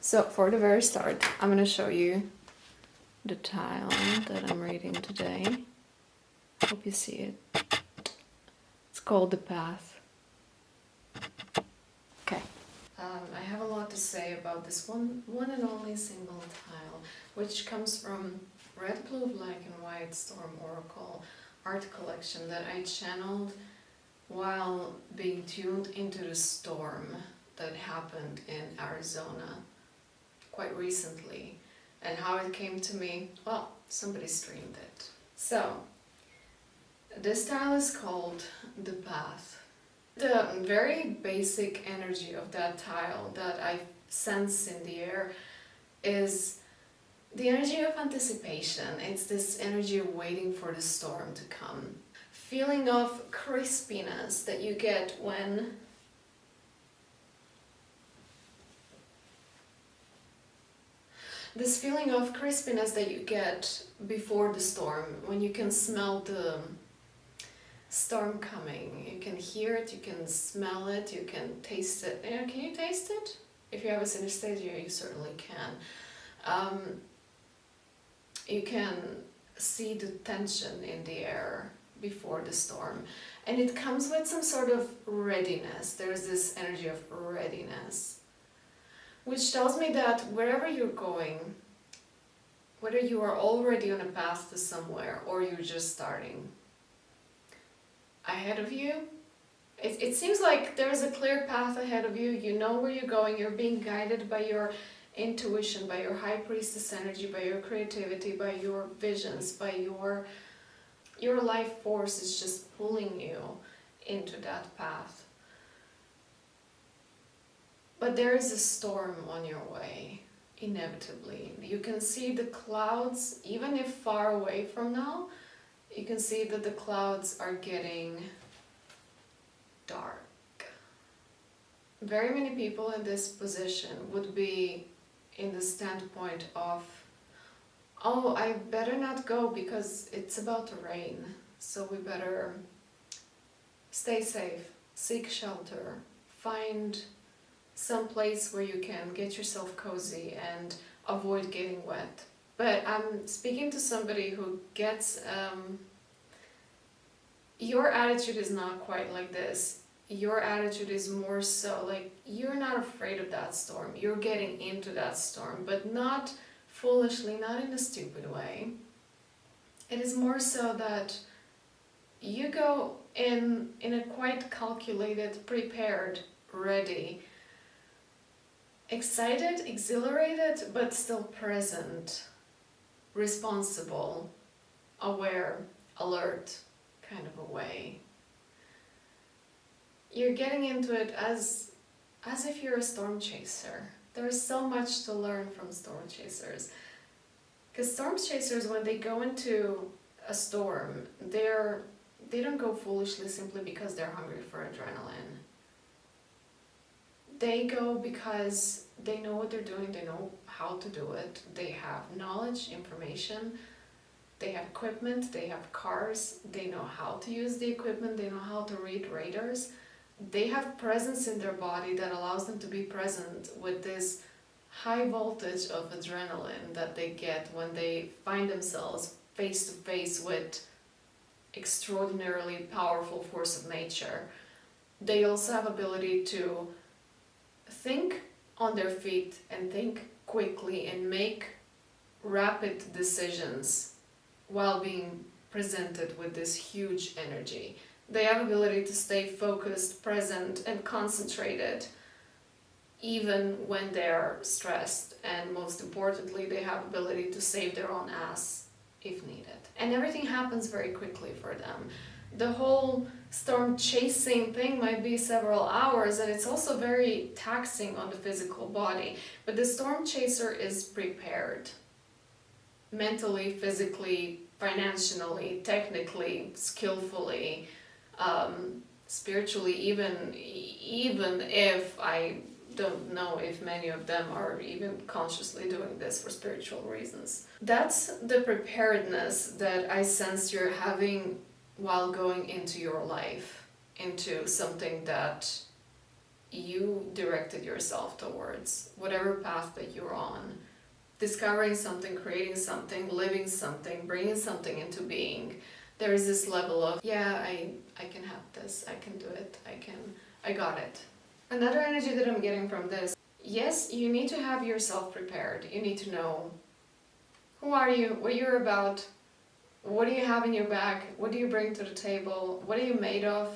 So for the very start, I'm going to show you the tile that I'm reading today. Hope you see it. It's called The Path. Okay. I have a lot to say about this one and only single tile, which comes from Red, Blue, Black and White Storm Oracle art collection that I channeled while being tuned into the storm that happened in Arizona quite recently. And how it came to me, well, somebody streamed it. So, this tile is called The Path. The very basic energy of that tile that I sense in the air is the energy of anticipation. It's this energy of waiting for the storm to come. Feeling of crispiness that you get when this feeling of crispiness that you get before the storm, when you can smell the storm coming. You can hear it, you can smell it, you can taste it. Can you taste it? If you have a synesthesia, you certainly can. You can see the tension in the air before the storm. And it comes with some sort of readiness. There's this energy of readiness, which tells me that wherever you're going, whether you are already on a path to somewhere or you're just starting, ahead of you, it seems like there's a clear path ahead of you. You know where you're going. You're being guided by your intuition, by your high priestess energy, by your creativity, by your visions, by your life force is just pulling you into that path. But there is a storm on your way, inevitably. You can see the clouds, even if far away from now. You can see that the clouds are getting dark. Very many people in this position would be in the standpoint of, oh, I better not go because it's about to rain, so we better stay safe, seek shelter, find some place where you can get yourself cozy and avoid getting wet. But I'm speaking to somebody who gets, your attitude is not quite like this. Your attitude is more so like, you're not afraid of that storm. You're getting into that storm, but not foolishly, not in a stupid way. It is more so that you go in a quite calculated, prepared, ready, excited, exhilarated, but still present, responsible, aware, alert kind of a way. You're getting into it as if you're a storm chaser. There's so much to learn from storm chasers. Because storm chasers, when they go into a storm, they don't go foolishly simply because they're hungry for adrenaline. They go because they know what they're doing, they know how to do it, they have knowledge, information, they have equipment, they have cars, they know how to use the equipment, they know how to read radars. They have presence in their body that allows them to be present with this high voltage of adrenaline that they get when they find themselves face to face with extraordinarily powerful force of nature. They also have ability to think on their feet and think quickly and make rapid decisions while being presented with this huge energy. They have ability to stay focused, present and concentrated even when they're stressed, and most importantly they have ability to save their own ass if needed. And everything happens very quickly for them. The whole storm chasing thing might be several hours, and it's also very taxing on the physical body. But the storm chaser is prepared mentally, physically, financially, technically, skillfully, spiritually, even if I don't know if many of them are even consciously doing this for spiritual reasons. That's the preparedness that I sense you're having while going into your life, into something that you directed yourself towards, whatever path that you're on, discovering something, creating something, living something, bringing something into being. There is this level of, yeah, I can have this, I can do it, I got it. Another energy that I'm getting from this, yes, you need to have yourself prepared. You need to know who are you, what you're about, what do you have in your bag, what do you bring to the table, what are you made of.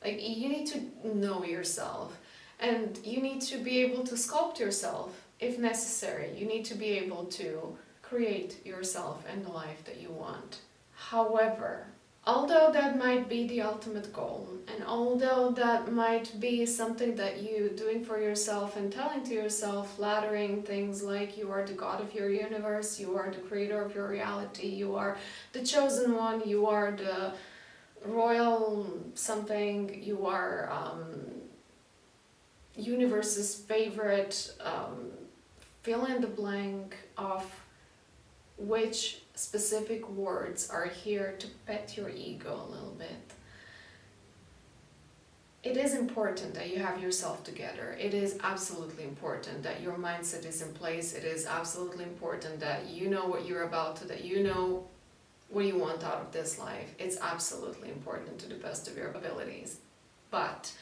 Like, you need to know yourself, and you need to be able to sculpt yourself if necessary. You need to be able to create yourself and the life that you want. However, although that might be the ultimate goal, and although that might be something that you're doing for yourself and telling to yourself, flattering things like you are the god of your universe, you are the creator of your reality, you are the chosen one, you are the royal something, you are universe's favorite, fill in the blank of which specific words are here to pet your ego a little bit. It is important that you have yourself together. It is absolutely important that your mindset is in place. It is absolutely important that you know what you're about to, that you know what you want out of this life. It's absolutely important to the best of your abilities. But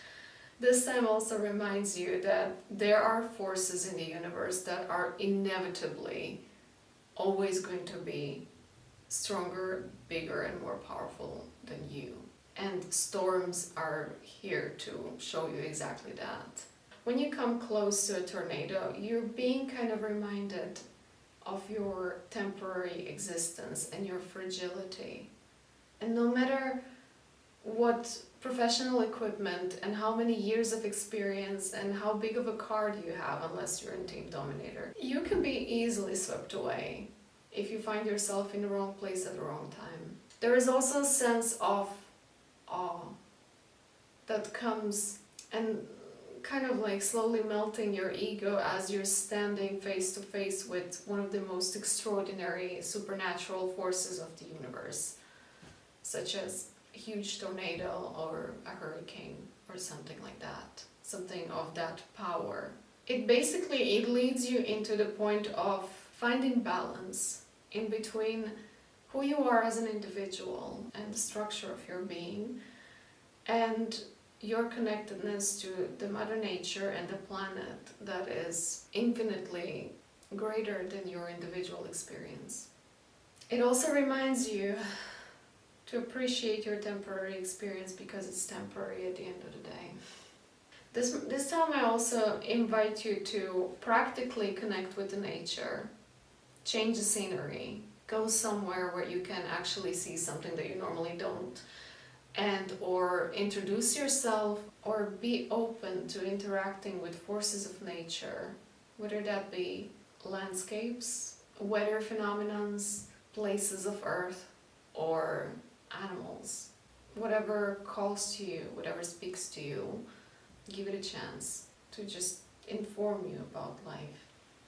this time also reminds you that there are forces in the universe that are inevitably always going to be stronger, bigger, and more powerful than you. And storms are here to show you exactly that. When you come close to a tornado, you're being kind of reminded of your temporary existence and your fragility. And no matter what professional equipment and how many years of experience and how big of a card you have, unless you're in Team Dominator, you can be easily swept away if you find yourself in the wrong place at the wrong time. There is also a sense of awe that comes and kind of like slowly melting your ego as you're standing face to face with one of the most extraordinary supernatural forces of the universe, such as a huge tornado or a hurricane or something like that, something of that power. It leads you into the point of finding balance in between who you are as an individual and the structure of your being and your connectedness to the Mother Nature and the planet that is infinitely greater than your individual experience. It also reminds you to appreciate your temporary experience because it's temporary at the end of the day. This time I also invite you to practically connect with the nature, change the scenery, go somewhere where you can actually see something that you normally don't, and or introduce yourself or be open to interacting with forces of nature, whether that be landscapes, weather phenomenons, places of earth, or animals. Whatever calls to you, whatever speaks to you, give it a chance to just inform you about life,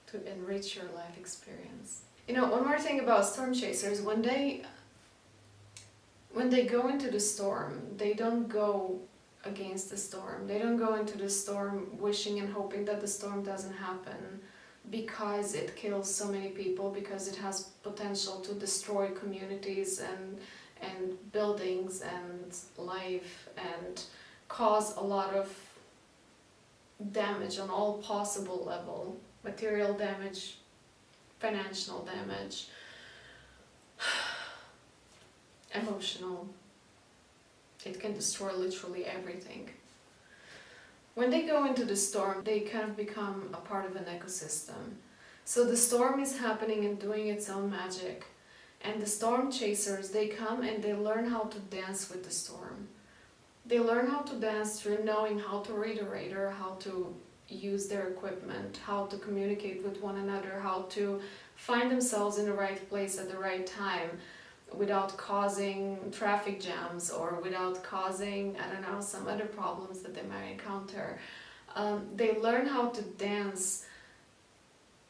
to enrich your life experience. You know, one more thing about storm chasers, when they go into the storm, they don't go against the storm. They don't go into the storm wishing and hoping that the storm doesn't happen because it kills so many people, because it has potential to destroy communities and buildings and life and cause a lot of damage on all possible level. Material damage, financial damage, emotional. It can destroy literally everything. When they go into the storm, they kind of become a part of an ecosystem. So the storm is happening and doing its own magic. And the storm chasers, they come and they learn how to dance with the storm. They learn how to dance through knowing how to read a radar, how to use their equipment, how to communicate with one another, how to find themselves in the right place at the right time without causing traffic jams or without causing, I don't know, some other problems that they might encounter. They learn how to dance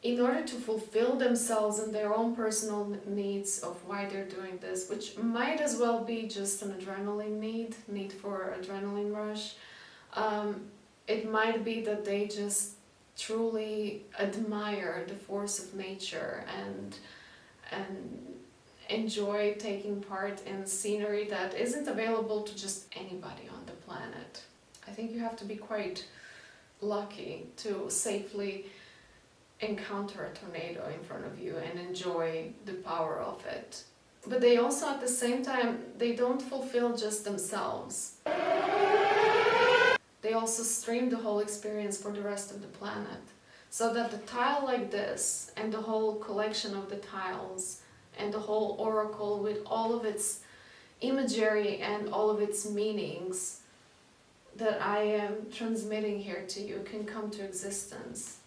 in order to fulfill themselves and their own personal needs of why they're doing this, which might as well be just an adrenaline need for adrenaline rush. it might be that they just truly admire the force of nature and enjoy taking part in scenery that isn't available to just anybody on the planet. I think you have to be quite lucky to safely encounter a tornado in front of you and enjoy the power of it. But they also, at the same time, they don't fulfill just themselves. They also stream the whole experience for the rest of the planet. So that the tile like this, and the whole collection of the tiles, and the whole oracle with all of its imagery and all of its meanings that I am transmitting here to you can come to existence.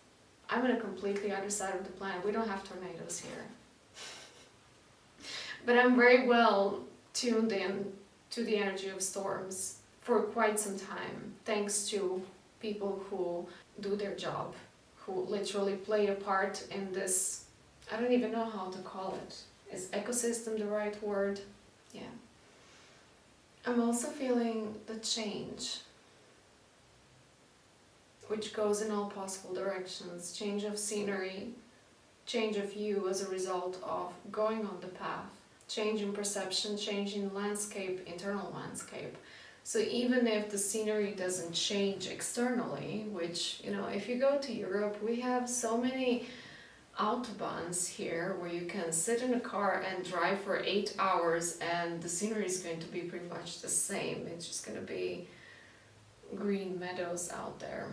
I'm on a completely other side of the planet. We don't have tornadoes here. But I'm very well tuned in to the energy of storms for quite some time, thanks to people who do their job, who literally play a part in this, I don't even know how to call it. Is ecosystem the right word? Yeah. I'm also feeling the change, which goes in all possible directions. Change of scenery, change of view as a result of going on the path, change in perception, change in landscape, internal landscape. So even if the scenery doesn't change externally, which, you know, if you go to Europe, we have so many autobahns here where you can sit in a car and drive for 8 hours and the scenery is going to be pretty much the same. It's just going to be green meadows out there.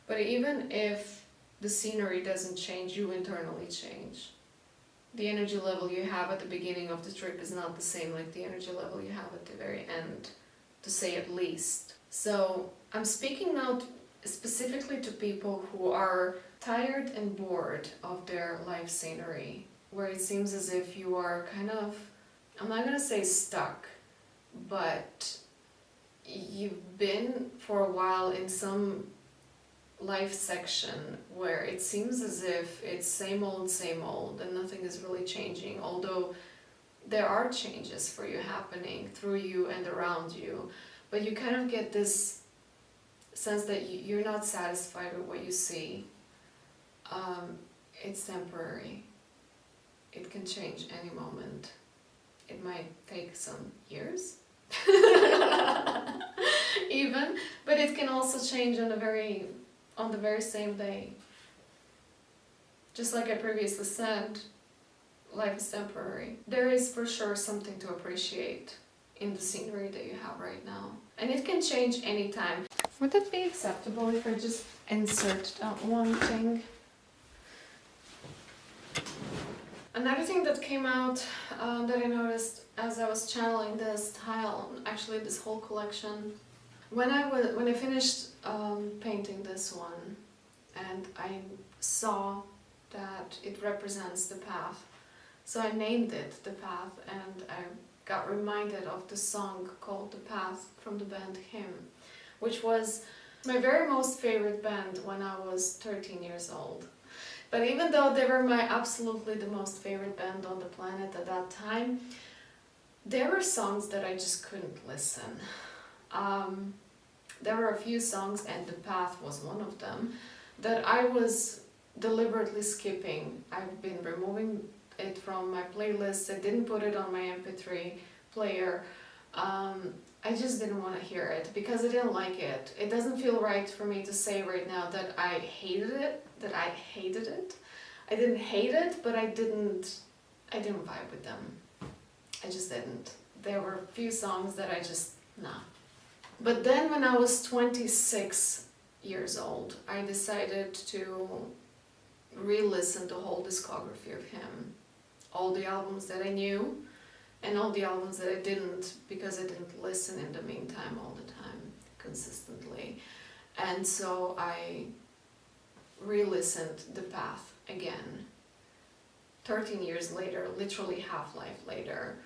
But even if the scenery doesn't change, you internally change. The energy level you have at the beginning of the trip is not the same like the energy level you have at the very end, to say at least. So I'm speaking now specifically to people who are tired and bored of their life scenery, where it seems as if you are kind of, I'm not gonna say stuck, but you've been for a while in some life section where it seems as if it's same old and nothing is really changing, although there are changes for you happening through you and around you, but you kind of get this sense that you're not satisfied with what you see. It's temporary. It can change any moment. It might take some years even, but it can also change on the very same day. Just like I previously said, life is temporary. There is for sure something to appreciate in the scenery that you have right now. And it can change anytime. Would it be acceptable if I just insert that one thing? Another thing that came out that I noticed as I was channeling this tile, actually this whole collection, when I finished painting this one and I saw that it represents the path, so I named it The Path, and I got reminded of the song called The Path from the band Him, which was my very most favorite band when I was 13 years old. But even though they were my absolutely the most favorite band on the planet at that time, there were songs that I just couldn't listen. There were a few songs, and The Path was one of them, that I was deliberately skipping. I've been removing it from my playlist. I didn't put it on my MP3 player. I just didn't want to hear it because I didn't like it. It doesn't feel right for me to say right now that I hated it, I didn't hate it, but I didn't vibe with them. I just didn't. There were a few songs that I just, nah. But then when I was 26 years old, I decided to re-listen the whole discography of him. All the albums that I knew, and all the albums that I didn't, because I didn't listen in the meantime all the time, consistently. And so I re-listened The Path again, 13 years later, literally half-life later.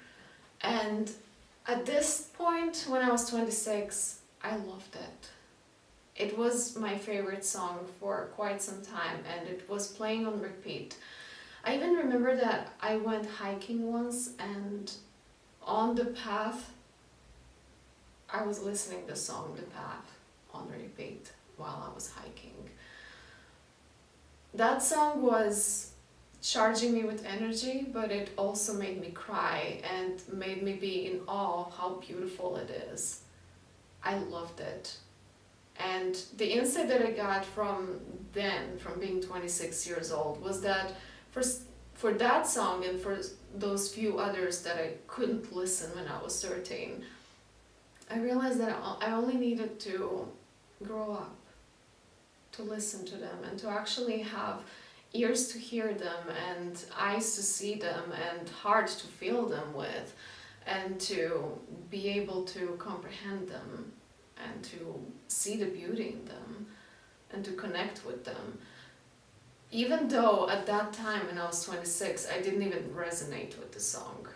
And at this point, when I was 26, I loved it. It was my favorite song for quite some time, and it was playing on repeat. I even remember that I went hiking once, and on the path, I was listening to the song The Path on repeat while I was hiking. That song was charging me with energy, but it also made me cry and made me be in awe of how beautiful it is. I loved it. And the insight that I got from then, from being 26 years old, was that for that song and for those few others that I couldn't listen when I was 13, I realized that I only needed to grow up to listen to them and to actually have ears to hear them and eyes to see them and heart to feel them with, and to be able to comprehend them and to see the beauty in them and to connect with them. Even though at that time when I was 26, I didn't even resonate with the song.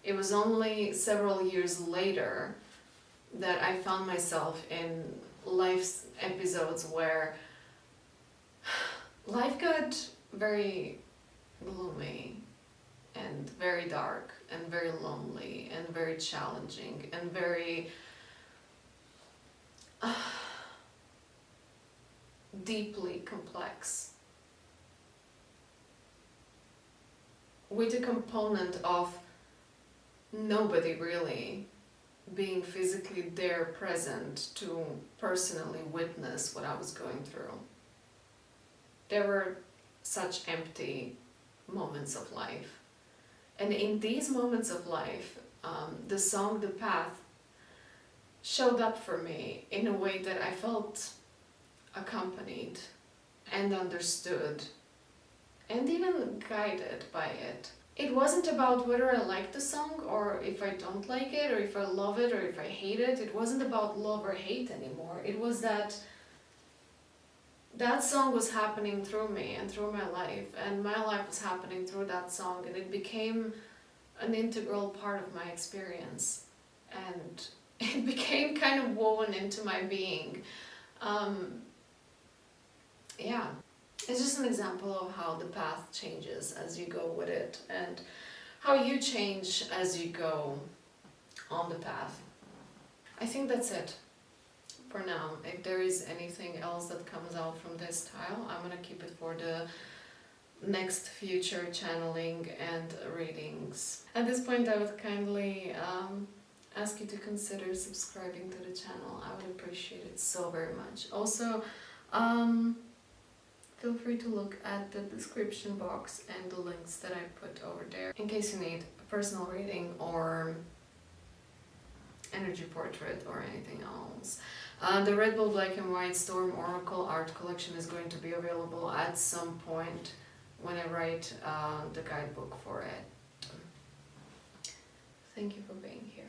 It was only several years later that I found myself in life's episodes where life got very gloomy and very dark and very lonely and very challenging and very deeply complex, with a component of nobody really being physically there present to personally witness what I was going through. There were such empty moments of life. And in these moments of life, the song The Path showed up for me in a way that I felt accompanied and understood and even guided by it. It wasn't about whether I like the song or if I don't like it or if I love it or if I hate it. It wasn't about love or hate anymore. It was that song was happening through me and through my life, and my life was happening through that song, and it became an integral part of my experience, and it became kind of woven into my being. Yeah, it's just an example of how the path changes as you go with it, and how you change as you go on the path. I think that's it for now. If there is anything else that comes out from this tile, I'm gonna keep it for the next future channeling and readings. At this point, I would kindly ask you to consider subscribing to the channel. I would appreciate it so very much. Also, feel free to look at the description box and the links that I put over there in case you need a personal reading or energy portrait or anything else. The Red Bull Black and White Storm Oracle art collection is going to be available at some point when I write the guidebook for it. Thank you for being here.